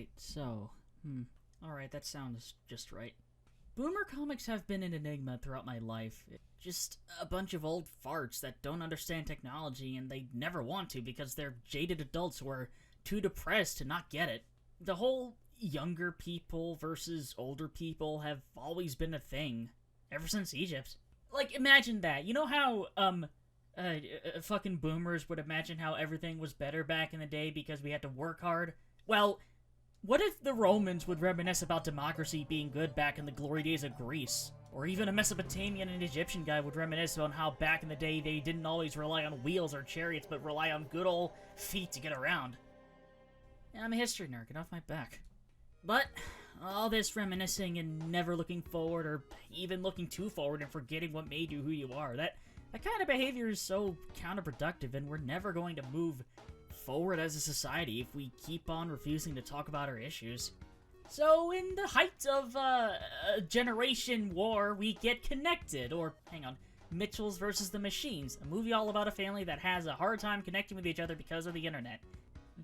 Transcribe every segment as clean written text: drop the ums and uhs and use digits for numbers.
Alright, so, alright, that sounds just right. Boomer comics have been an enigma throughout my life. Just a bunch of old farts that don't understand technology and they never want to because they're jaded adults who are too depressed to not get it. The whole younger people versus older people have always been a thing, ever since Egypt. Like, imagine that. You know how, fucking boomers would imagine how everything was better back in the day because we had to work hard? Well, what if the Romans would reminisce about democracy being good back in the glory days of Greece? Or even a Mesopotamian and Egyptian guy would reminisce on how back in the day they didn't always rely on wheels or chariots, but rely on good old feet to get around. Yeah, I'm a history nerd, get off my back. But all this reminiscing and never looking forward, or even looking too forward and forgetting what made you who you are, that kind of behavior is so counterproductive, and we're never going to move forward as a society if we keep on refusing to talk about our issues. So, in the height of generation war, we get Connected, or, hang on, Mitchells versus the Machines, a movie all about a family that has a hard time connecting with each other because of the internet.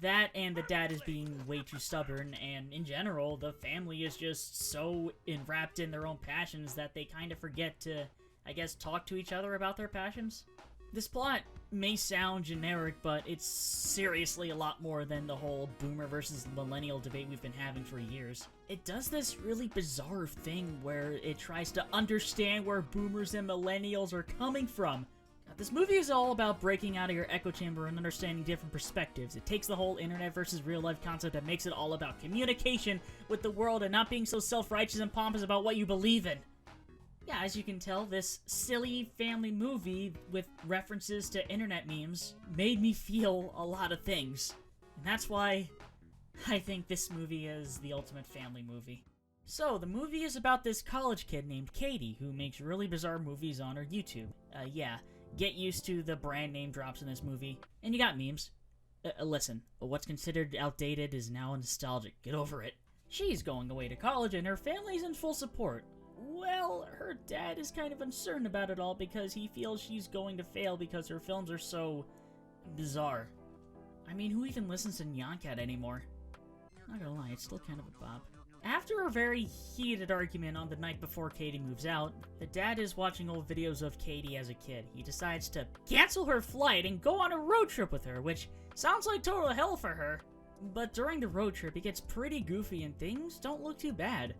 That and the dad is being way too stubborn, and in general, the family is just so enwrapped in their own passions that they kind of forget to, I guess, talk to each other about their passions. This plot may sound generic, but it's seriously a lot more than the whole boomer versus millennial debate we've been having for years. It does this really bizarre thing where it tries to understand where boomers and millennials are coming from. This movie is all about breaking out of your echo chamber and understanding different perspectives. It takes the whole internet versus real life concept and makes it all about communication with the world and not being so self-righteous and pompous about what you believe in. Yeah, as you can tell, this silly family movie with references to internet memes made me feel a lot of things. And that's why I think this movie is the ultimate family movie. So, the movie is about this college kid named Katie who makes really bizarre movies on her YouTube. Get used to the brand name drops in this movie. And you got memes. Listen, what's considered outdated is now nostalgic. Get over it. She's going away to college and her family's in full support. Well, her dad is kind of uncertain about it all because he feels she's going to fail because her films are so bizarre. I mean, who even listens to Nyan Cat anymore? Not gonna lie, it's still kind of a bop. After a very heated argument on the night before Katie moves out, the dad is watching old videos of Katie as a kid. He decides to cancel her flight and go on a road trip with her, which sounds like total hell for her. But during the road trip, it gets pretty goofy and things don't look too bad.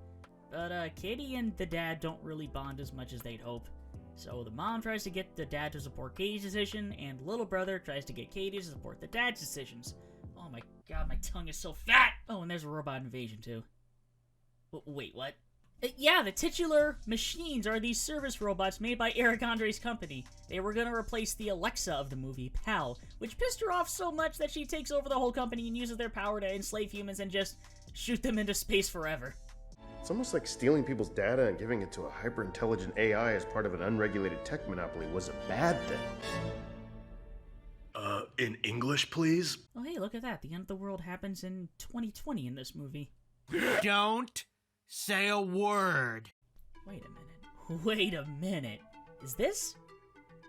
But Katie and the dad don't really bond as much as they'd hope. So the mom tries to get the dad to support Katie's decision, and the little brother tries to get Katie to support the dad's decisions. Oh my god, my tongue is so fat! Oh, and there's a robot invasion too. Wait, what? Yeah, the titular machines are these service robots made by Eric Andre's company. They were gonna replace the Alexa of the movie, PAL, which pissed her off so much that she takes over the whole company and uses their power to enslave humans and just shoot them into space forever. It's almost like stealing people's data and giving it to a hyper-intelligent AI as part of an unregulated tech monopoly was a bad thing. In English, please? Oh hey, look at that. The end of the world happens in 2020 in this movie. Don't say a word. Wait a minute. Is this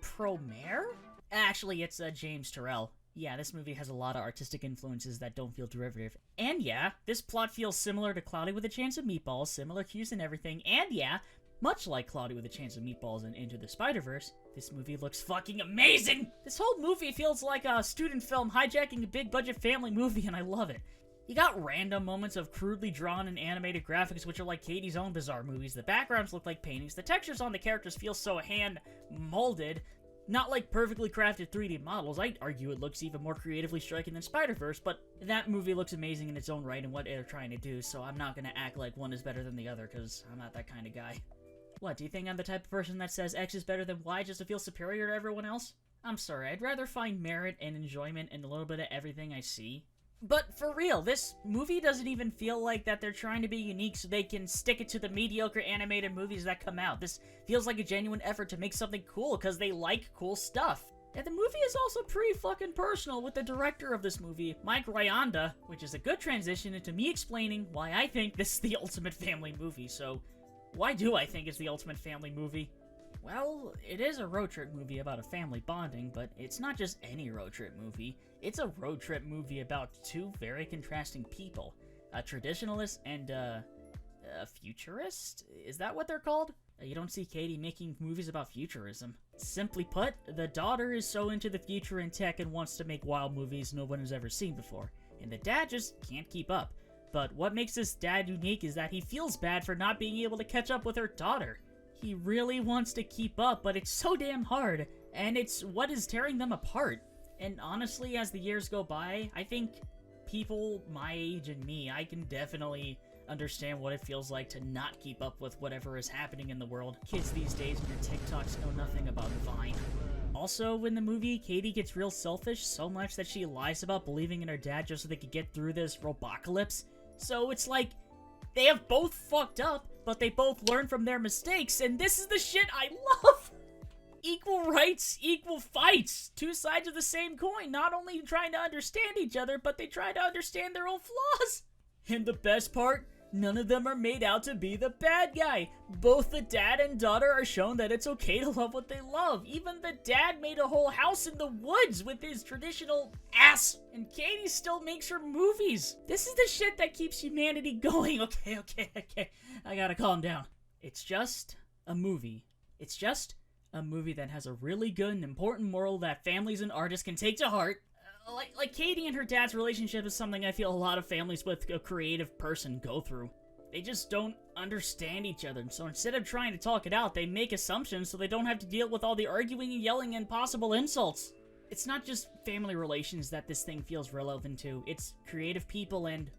Promare? Actually, it's James Turrell. Yeah, this movie has a lot of artistic influences that don't feel derivative. And yeah, this plot feels similar to Cloudy with a Chance of Meatballs, similar cues and everything. And yeah, much like Cloudy with a Chance of Meatballs and Into the Spider-Verse, this movie looks fucking amazing! This whole movie feels like a student film hijacking a big-budget family movie, and I love it. You got random moments of crudely drawn and animated graphics which are like Katie's own bizarre movies. The backgrounds look like paintings. The textures on the characters feel so hand-molded. Not like perfectly crafted 3D models. I'd argue it looks even more creatively striking than Spider-Verse, but that movie looks amazing in its own right and what they're trying to do, so I'm not gonna act like one is better than the other, because I'm not that kind of guy. What, do you think I'm the type of person that says X is better than Y just to feel superior to everyone else? I'm sorry, I'd rather find merit and enjoyment in a little bit of everything I see. But for real, this movie doesn't even feel like that they're trying to be unique so they can stick it to the mediocre animated movies that come out. This feels like a genuine effort to make something cool because they like cool stuff. And the movie is also pretty fucking personal with the director of this movie, Mike Ryanda, which is a good transition into me explaining why I think this is the ultimate family movie. So, why do I think it's the ultimate family movie? Well, it is a road trip movie about a family bonding, but it's not just any road trip movie. It's a road trip movie about two very contrasting people. a traditionalist and a futurist? Is that what they're called? You don't see Katie making movies about futurism. Simply put, the daughter is so into the future and tech and wants to make wild movies no one has ever seen before, and the dad just can't keep up. But what makes this dad unique is that he feels bad for not being able to catch up with her daughter. He really wants to keep up, but it's so damn hard, and it's what is tearing them apart. And honestly, as the years go by, I think people my age and me, I can definitely understand what it feels like to not keep up with whatever is happening in the world. Kids these days and their TikToks know nothing about Vine. Also, in the movie, Katie gets real selfish so much that she lies about believing in her dad just so they could get through this robocalypse. So it's like, they have both fucked up, but they both learn from their mistakes, and this is the shit I love! Equal rights, equal fights! Two sides of the same coin, not only trying to understand each other, but they try to understand their own flaws! And the best part? None of them are made out to be the bad guy. Both the dad and daughter are shown that it's okay to love what they love. Even the dad made a whole house in the woods with his traditional ass. And Katie still makes her movies. This is the shit that keeps humanity going. Okay. I gotta calm down. It's just a movie. It's just a movie that has a really good and important moral that families and artists can take to heart. Like Katie and her dad's relationship is something I feel a lot of families with a creative person go through. They just don't understand each other, and so instead of trying to talk it out, they make assumptions so they don't have to deal with all the arguing and yelling and possible insults. It's not just family relations that this thing feels relevant to, it's creative people and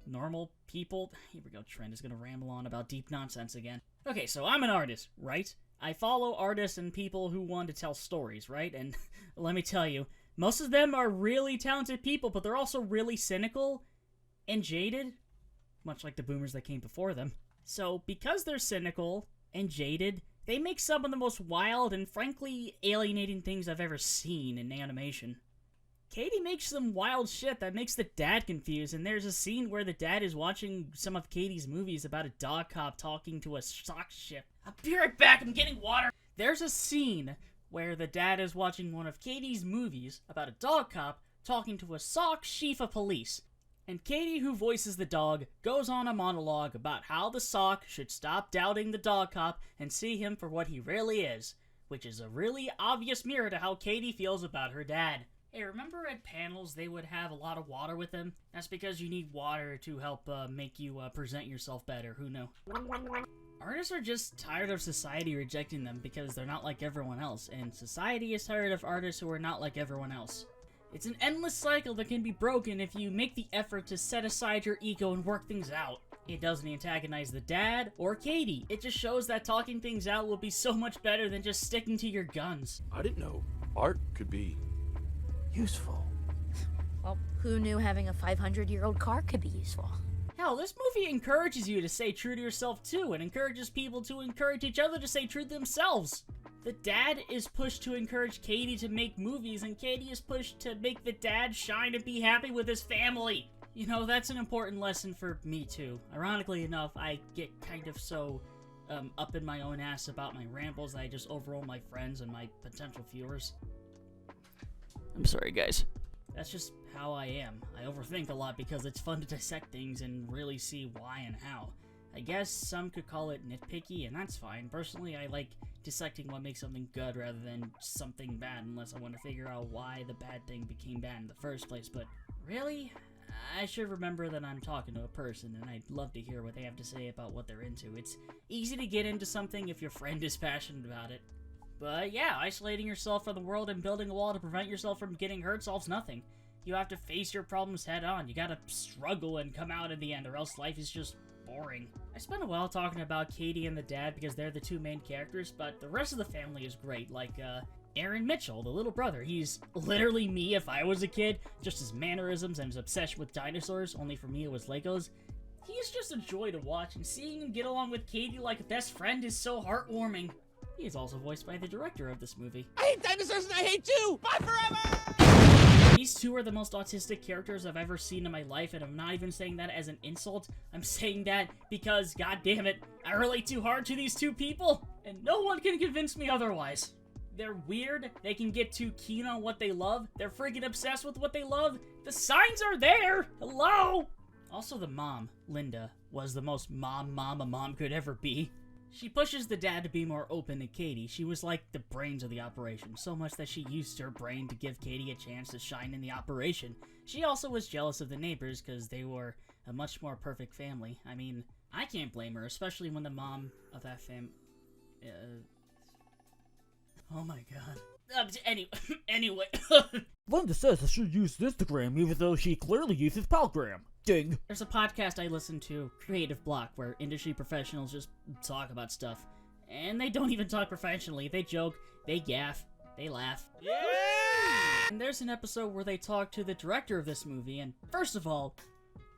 normal people. Here we go, Trent is gonna ramble on about deep nonsense again. Okay, so I'm an artist, right? I follow artists and people who want to tell stories, right? And let me tell you, most of them are really talented people, but they're also really cynical and jaded, much like the boomers that came before them. So, because they're cynical and jaded, they make some of the most wild and frankly alienating things I've ever seen in animation. Katie makes some wild shit that makes the dad confused, and there's a scene where the dad is watching some of Katie's movies about a dog cop talking to a sock ship. I'll be right back, I'm getting water! There's a scene where the dad is watching one of Katie's movies about a dog cop talking to a sock chief of police. And Katie, who voices the dog, goes on a monologue about how the sock should stop doubting the dog cop and see him for what he really is, which is a really obvious mirror to how Katie feels about her dad. Hey, remember at panels they would have a lot of water with them? That's because you need water to help make you present yourself better, who knew? Artists are just tired of society rejecting them because they're not like everyone else, and society is tired of artists who are not like everyone else. It's an endless cycle that can be broken if you make the effort to set aside your ego and work things out. It doesn't antagonize the dad or Katie. It just shows that talking things out will be so much better than just sticking to your guns. I didn't know art could be useful. Well, who knew having a 500-year-old car could be useful? Hell, this movie encourages you to stay true to yourself too, and encourages people to encourage each other to stay true to themselves. The dad is pushed to encourage Katie to make movies, and Katie is pushed to make the dad shine and be happy with his family. You know, that's an important lesson for me too. Ironically enough, I get kind of so up in my own ass about my rambles that I just overrule my friends and my potential viewers. I'm sorry, guys. That's just how I am. I overthink a lot because it's fun to dissect things and really see why and how. I guess some could call it nitpicky, and that's fine. Personally, I like dissecting what makes something good rather than something bad, unless I want to figure out why the bad thing became bad in the first place. But really, I should remember that I'm talking to a person, and I'd love to hear what they have to say about what they're into. It's easy to get into something if your friend is passionate about it. But yeah, isolating yourself from the world and building a wall to prevent yourself from getting hurt solves nothing. You have to face your problems head on. You gotta struggle and come out in the end, or else life is just boring. I spent a while talking about Katie and the dad because they're the two main characters, but the rest of the family is great, like Aaron Mitchell, the little brother. He's literally me if I was a kid, just his mannerisms and his obsession with dinosaurs, only for me it was Legos. He's just a joy to watch, and seeing him get along with Katie like a best friend is so heartwarming. He is also voiced by the director of this movie. I hate dinosaurs and I hate you! Bye forever! These two are the most autistic characters I've ever seen in my life, and I'm not even saying that as an insult. I'm saying that because, god damn it, I relate too hard to these two people, and no one can convince me otherwise. They're weird, they can get too keen on what they love, they're freaking obsessed with what they love. The signs are there! Hello? Also, the mom, Linda, was the most mom a mom could ever be. She pushes the dad to be more open to Katie. She was like the brains of the operation, so much that she used her brain to give Katie a chance to shine in the operation. She also was jealous of the neighbors because they were a much more perfect family. I mean, I can't blame her, especially when the mom of that oh my god. Anyway. Linda says I should use Instagram even though she clearly uses Palgram. Ding. There's a podcast I listen to, Creative Block, where industry professionals just talk about stuff. And they don't even talk professionally. They joke, they gaff, they laugh. Yeah! And there's an episode where they talk to the director of this movie, and first of all,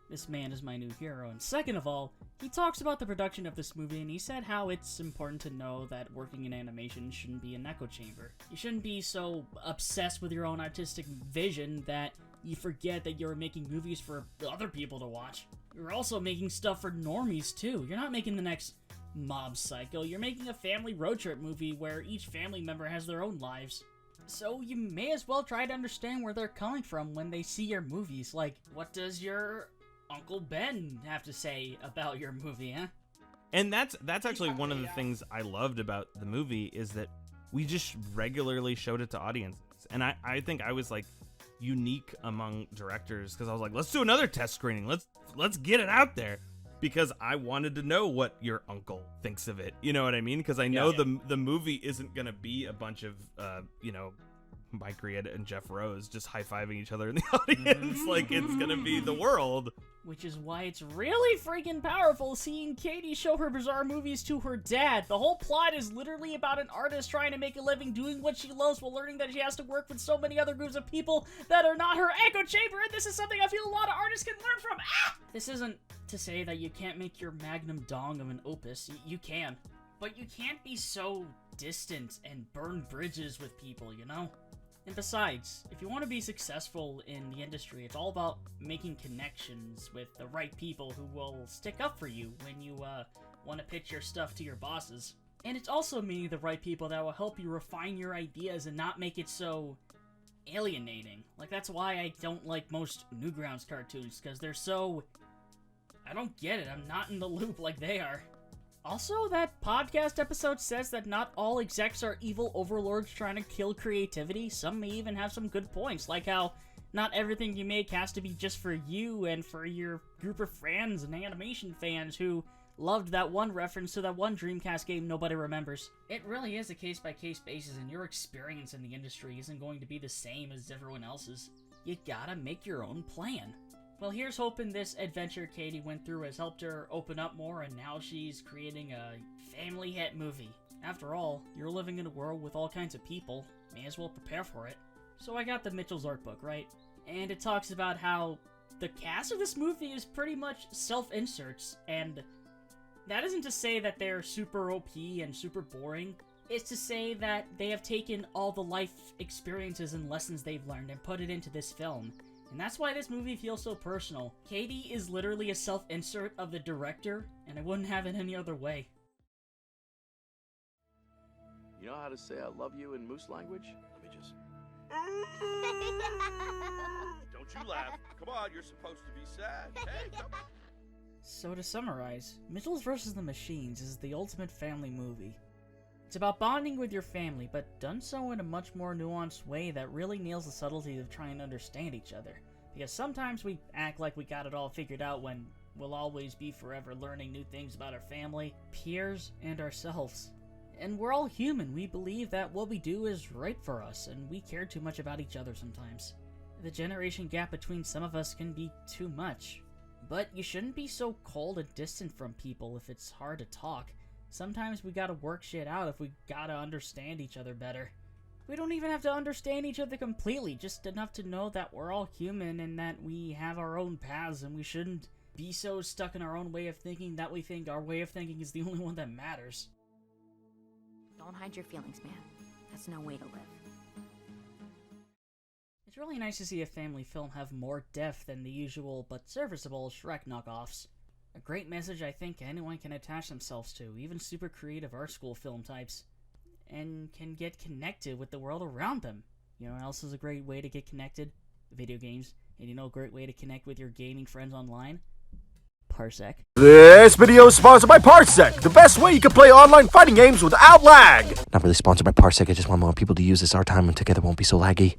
this man is my new hero, and second of all, he talks about the production of this movie, and he said how it's important to know that working in animation shouldn't be an echo chamber. You shouldn't be so obsessed with your own artistic vision that you forget that you're making movies for other people to watch. You're also making stuff for normies, too. You're not making the next Mob Psycho. You're making a family road trip movie where each family member has their own lives. So you may as well try to understand where they're coming from when they see your movies. Like, what does your Uncle Ben have to say about your movie, huh? And that's actually one of the things I loved about the movie is that we just regularly showed it to audiences. And I think I was like unique among directors because I was like, let's do another test screening. Let's get it out there because I wanted to know what your uncle thinks of it. You know what I mean? Because I know the movie isn't going to be a bunch of, Mike Rieta and Jeff Rose just high-fiving each other in the audience. Like, it's going to be the world. Which is why it's really freaking powerful seeing Katie show her bizarre movies to her dad. The whole plot is literally about an artist trying to make a living doing what she loves while learning that she has to work with so many other groups of people that are not her echo chamber, and this is something I feel a lot of artists can learn from. This isn't to say that you can't make your magnum dong of an opus. You can. But you can't be so distant and burn bridges with people, you know? And besides, if you want to be successful in the industry, it's all about making connections with the right people who will stick up for you when you want to pitch your stuff to your bosses. And it's also meeting the right people that will help you refine your ideas and not make it so alienating. Like, that's why I don't like most Newgrounds cartoons, because they're so... I don't get it, I'm not in the loop like they are. Also, that podcast episode says that not all execs are evil overlords trying to kill creativity. Some may even have some good points, like how not everything you make has to be just for you and for your group of friends and animation fans who loved that one reference to that one Dreamcast game nobody remembers. It really is a case-by-case basis, and your experience in the industry isn't going to be the same as everyone else's. You gotta make your own plan. Well, here's hoping this adventure Katie went through has helped her open up more, and now she's creating a family hit movie. After all, you're living in a world with all kinds of people. May as well prepare for it. So I got the Mitchell's art book, right? And it talks about how the cast of this movie is pretty much self-inserts, and that isn't to say that they're super OP and super boring. It's to say that they have taken all the life experiences and lessons they've learned and put it into this film. And that's why this movie feels so personal. Katie is literally a self-insert of the director, and I wouldn't have it any other way. You know how to say I love you in moose language? Let me just... Don't you laugh. Come on, you're supposed to be sad. Hey, come on. So to summarize, Mitchells vs. the Machines is the ultimate family movie. It's about bonding with your family, but done so in a much more nuanced way that really nails the subtlety of trying to understand each other. Because sometimes we act like we got it all figured out when we'll always be forever learning new things about our family, peers, and ourselves. And we're all human. We believe that what we do is right for us, and we care too much about each other sometimes. The generation gap between some of us can be too much. But you shouldn't be so cold and distant from people if it's hard to talk. Sometimes we gotta work shit out if we gotta understand each other better. We don't even have to understand each other completely, just enough to know that we're all human and that we have our own paths, and we shouldn't be so stuck in our own way of thinking that we think our way of thinking is the only one that matters. Don't hide your feelings, man. That's no way to live. It's really nice to see a family film have more depth than the usual but serviceable Shrek knockoffs. A great message I think anyone can attach themselves to, even super creative art school film types, and can get connected with the world around them. You know what else is a great way to get connected? Video games. And you know a great way to connect with your gaming friends online? Parsec. This video is sponsored by Parsec, the best way you can play online fighting games without lag. Not really sponsored by Parsec, I just want more people to use this. Our time together won't be so laggy.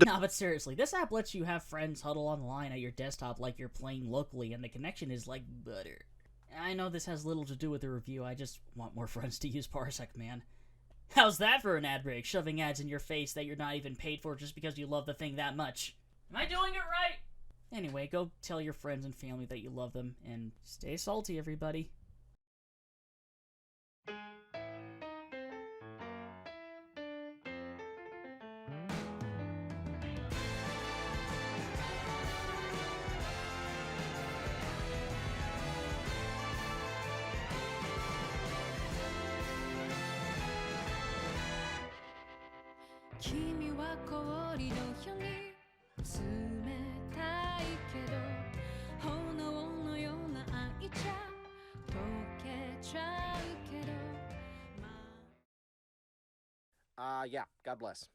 Nah, but seriously, this app lets you have friends huddle online at your desktop like you're playing locally, and the connection is like butter. I know this has little to do with the review, I just want more friends to use Parsec, man. How's that for an ad break, shoving ads in your face that you're not even paid for just because you love the thing that much? Am I doing it right? Anyway, go tell your friends and family that you love them, and stay salty, everybody. Yeah, God bless.